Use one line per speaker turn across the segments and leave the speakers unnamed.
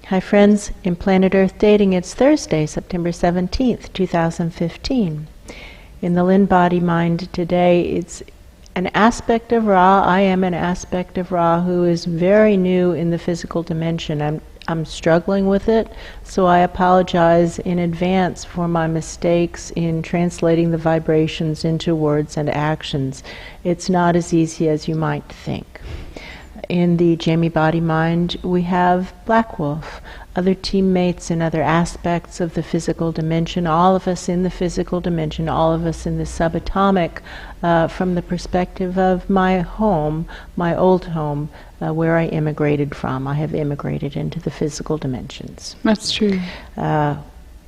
Hi friends, in Planet Earth Dating, it's Thursday, September 17th, 2015. In the Lynn-Body-Mind today, it's an aspect of Ra. I am an aspect of Ra who is very new in the physical dimension. I'm struggling with it, so I apologize in advance for my mistakes in translating the vibrations into words and actions. It's not as easy as you might think. In the Lynn-Body-Mind, we have Black Wolf, other teammates in other aspects of the physical dimension, all of us in the physical dimension, all of us in the subatomic, from the perspective of my home, my old home, where I immigrated from. I have immigrated into the physical dimensions.
That's true.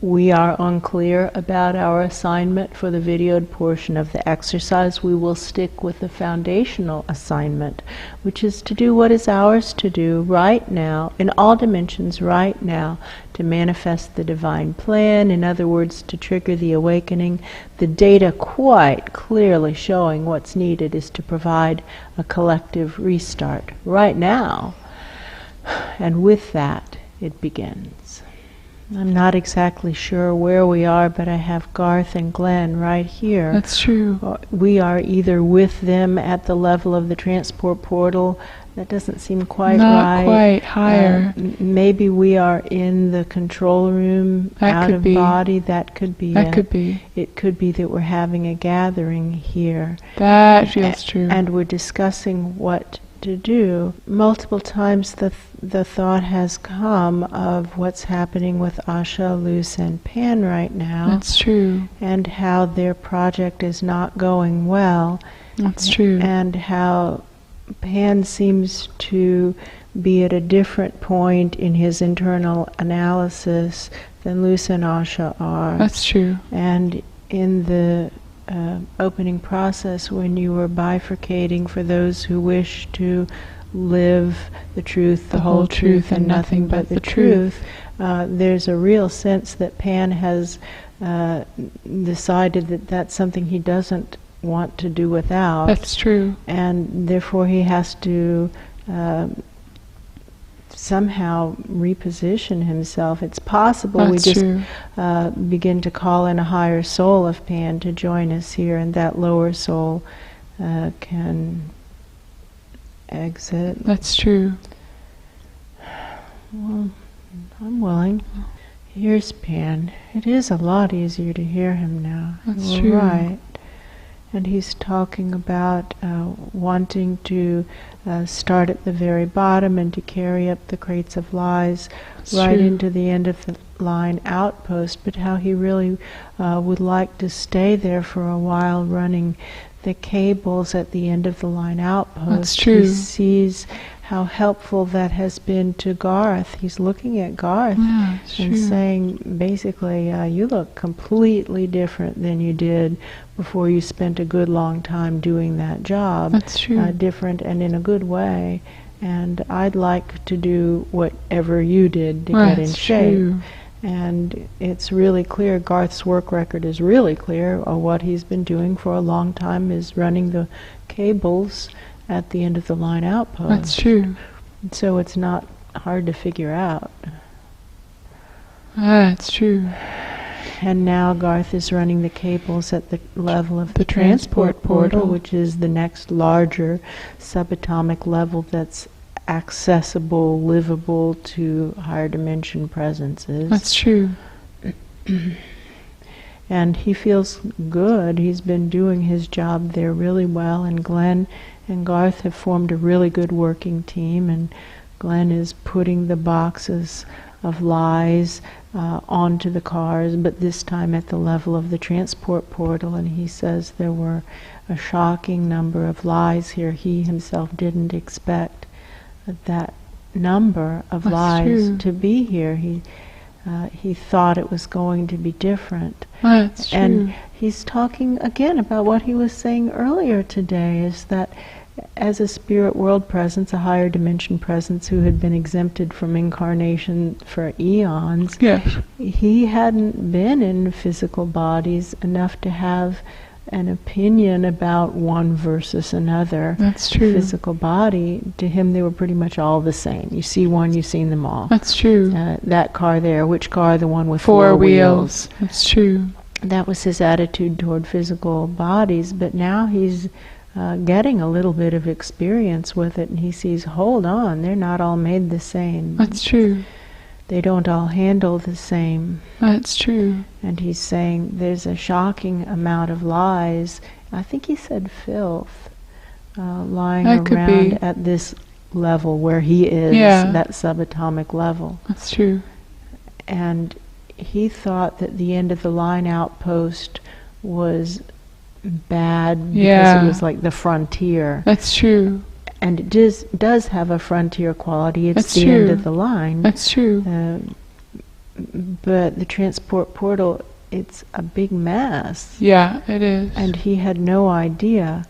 We are unclear about our assignment for the videoed portion of the exercise. We will stick with the foundational assignment, which is to do what is ours to do right now, in all dimensions right now, to manifest the divine plan. In other words, to trigger the awakening. The data quite clearly showing what's needed is to provide a collective restart right now. And with that, it begins. I'm not exactly sure where we are, but I have Garth and Glenn right here.
That's true.
We are either with them at the level of the transport portal. That doesn't seem quite right.
Not quite. Higher.
Maybe we are in the control room, out of body. That could be
That could be.
It could be that we're having a gathering here.
That feels true.
And we're discussing what to do. Multiple times the thought has come of what's happening with Asha, Luce, and Pan right now.
That's true.
And how their project is not going well.
That's true.
And how Pan seems to be at a different point in his internal analysis than Luce and Asha are.
That's true.
And in the opening process, when you were bifurcating for those who wish to live the truth, the whole truth, and nothing but the truth, there's a real sense that Pan has decided that that's something he doesn't want to do without.
That's true.
And therefore he has to somehow reposition himself. It's possible
That's
we just
true.
Begin to call in a higher soul of Pan to join us here, and that lower soul can exit.
That's true.
Well, I'm willing. Here's Pan. It is a lot easier to hear him now.
That's
You're
true.
right. And he's talking about wanting to start at the very bottom and to carry up the crates of lies right into the end of the line outpost, but how he really would like to stay there for a while running the cables at the end of the line outpost.
That's true.
He sees how helpful that has been to Garth. He's looking at Garth
Yeah,
and saying, basically, you look completely different than you did before you spent a good long time doing that job.
That's true.
Different and in a good way. And I'd like to do whatever you did to get in shape.
True.
And it's really clear, Garth's work record is really clear. What he's been doing for a long time is running the cables at the end of the line outpost.
That's true.
So it's not hard to figure out.
That's true.
And now Garth is running the cables at the level of the transport portal, which is the next larger subatomic level that's accessible, livable to higher dimension presences.
That's true.
And he feels good. He's been doing his job there really well, and Glenn and Garth have formed a really good working team, and Glenn is putting the boxes of lies onto the cars, but this time at the level of the transport portal, and he says there were a shocking number of lies here. He himself didn't expect that number of lies to be here. He thought it was going to be different.
That's true.
And he's talking again about what he was saying earlier today, is that as a spirit world presence, a higher dimension presence who had been exempted from incarnation for eons,
Yes.
he hadn't been in physical bodies enough to have an opinion about one versus another
That's true.
physical body. To him, they were pretty much all the same. You see one, you've seen them all.
That's true.
That car there, which car? The one with
Four wheels. That's true.
That was his attitude toward physical bodies, but now he's getting a little bit of experience with it, and he sees, hold on, they're not all made the same.
That's true.
They don't all handle the same.
That's true.
And he's saying there's a shocking amount of lies, I think he said filth, lying
That could
around
be.
at this level where he is,
Yeah.
that subatomic level.
That's true.
And he thought that the end of the line outpost was bad because
Yeah.
it was like the frontier.
That's true.
And it does have a frontier quality. It's
That's
the
true.
end of the line.
That's true.
But the transport portal, it's a big mess.
Yeah, it is.
And he had no idea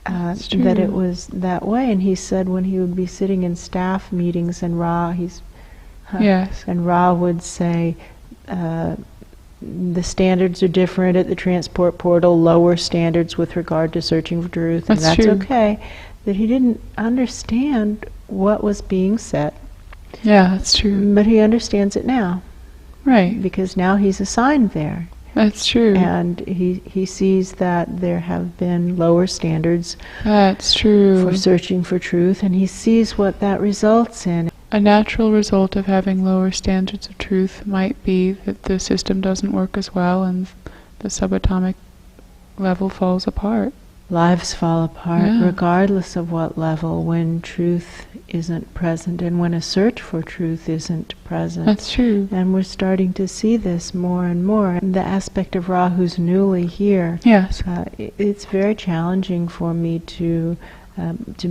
That's
that
true.
it was that way. And he said when he would be sitting in staff meetings and
Yes.
and Ra would say, the standards are different at the transport portal, lower standards with regard to searching for truth, and
That's
that's
true.
okay. That he didn't understand what was being said,
Yeah, that's true.
but he understands it now,
Right.
because now he's assigned there.
That's true.
And he sees that there have been lower standards
That's true.
for searching for truth, and he sees what that results in.
A natural result of having lower standards of truth might be that the system doesn't work as well and the subatomic level falls apart.
Lives fall apart
Yeah.
regardless of what level, when truth isn't present and when a search for truth isn't present.
That's true.
And we're starting to see this more and more. The aspect of Ra who's newly here,
Yes.
it's very challenging for me to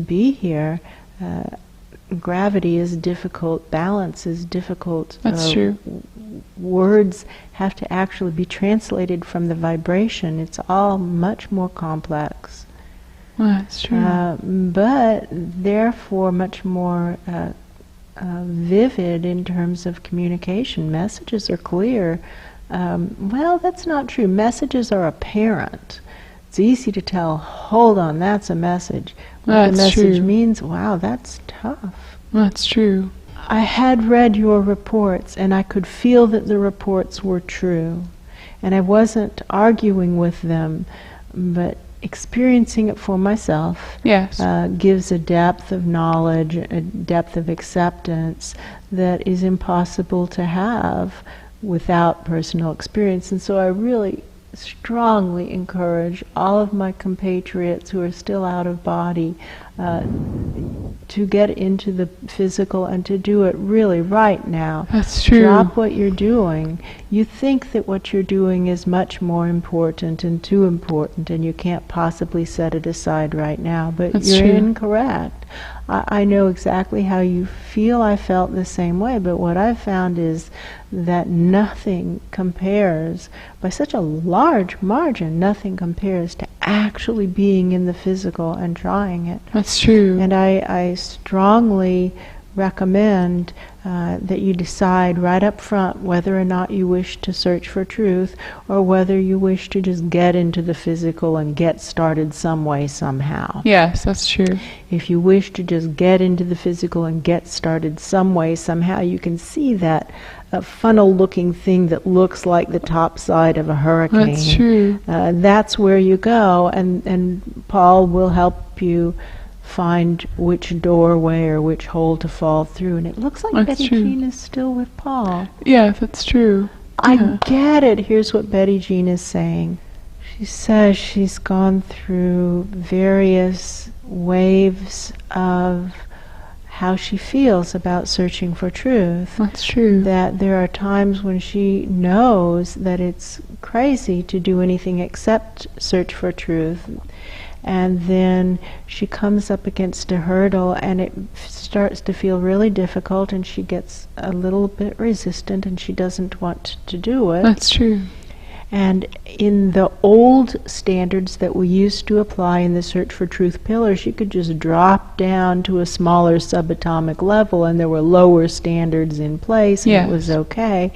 be here. Gravity is difficult, balance is difficult.
That's true.
Words have to actually be translated from the vibration. It's all much more complex.
That's true.
But therefore much more vivid in terms of communication. Messages are clear. Well, that's not true. Messages are apparent. It's easy to tell, hold on, that's a message. What
That's
the message
true.
means, wow, that's tough.
That's true.
I had read your reports, and I could feel that the reports were true. And I wasn't arguing with them, but experiencing it for myself
Yes.
gives a depth of knowledge, a depth of acceptance that is impossible to have without personal experience. And so I really strongly encourage all of my compatriots who are still out of body to get into the physical and to do it really right now.
That's true.
Drop what you're doing. You think that what you're doing is much more important and too important, and you can't possibly set it aside right now, but
That's
you're
true.
incorrect. I know exactly how you feel. I felt the same way, but what I've found is that nothing compares, by such a large margin, nothing compares to actually being in the physical and trying it.
That's true.
And I strongly recommend that you decide right up front whether or not you wish to search for truth, or whether you wish to just get into the physical and get started some way, somehow.
Yes, that's true.
If you wish to just get into the physical and get started some way, somehow, you can see that funnel-looking thing that looks like the top side of a hurricane.
That's true.
That's where you go, and Paul will help you find which doorway or which hole to fall through. And it looks like
That's
Betty
true.
Jean is still with Paul.
Yeah, that's true.
I
Yeah.
get it. Here's what Betty Jean is saying. She says she's gone through various waves of how she feels about searching for truth.
That's true.
That there are times when she knows that it's crazy to do anything except search for truth. And then she comes up against a hurdle, and it starts to feel really difficult, and she gets a little bit resistant, and she doesn't want to do it.
That's true.
And in the old standards that we used to apply in the Search for Truth pillar, she could just drop down to a smaller subatomic level, and there were lower standards in place, and
Yes.
it was okay.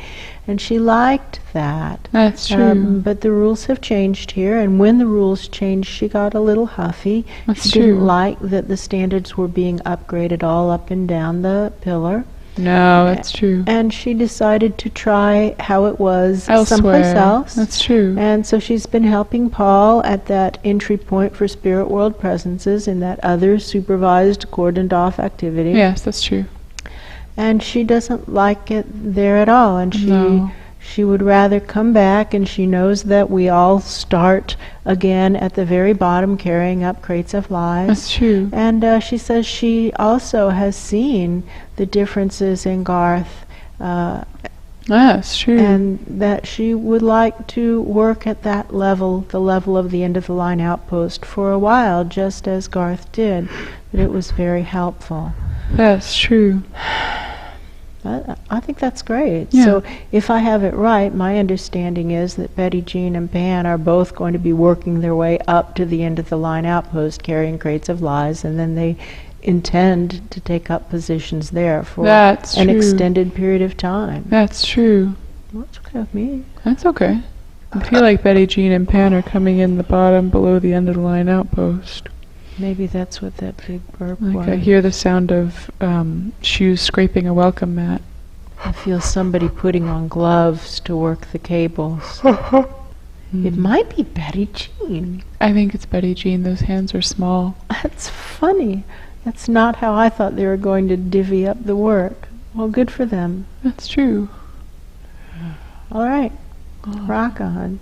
And she liked that.
That's true.
But the rules have changed here, and when the rules changed, she got a little huffy.
That's
She
true.
didn't like that the standards were being upgraded all up and down the pillar.
No, that's true.
And she decided to try how it was
Elsewhere.
someplace else.
That's true.
And so she's been helping Paul at that entry point for spirit world presences in that other supervised, cordoned off activity.
Yes, that's true.
And she doesn't like it there at all. And
No.
she would rather come back, and she knows that we all start again at the very bottom carrying up crates of lies.
That's true.
And she says she also has seen the differences in Garth,
That's true.
and that she would like to work at that level, the level of the end of the line outpost, for a while, just as Garth did. But it was very helpful.
That's true.
I think that's great.
Yeah.
So if I have it right, my understanding is that Betty Jean and Pan are both going to be working their way up to the end of the line outpost carrying crates of lies, and then they intend to take up positions there for
That's
an
true.
extended period of time.
That's true.
What's okay with me?
That's okay. I feel like Betty Jean and Pan are coming in the bottom below the end of the line outpost.
Maybe that's what that big burp was.
Like I hear the sound of shoes scraping a welcome mat.
I feel somebody putting on gloves to work the cables. It might be Betty Jean.
I think it's Betty Jean. Those hands are small.
That's funny. That's not how I thought they were going to divvy up the work. Well, good for them.
That's true.
All right. Rock on.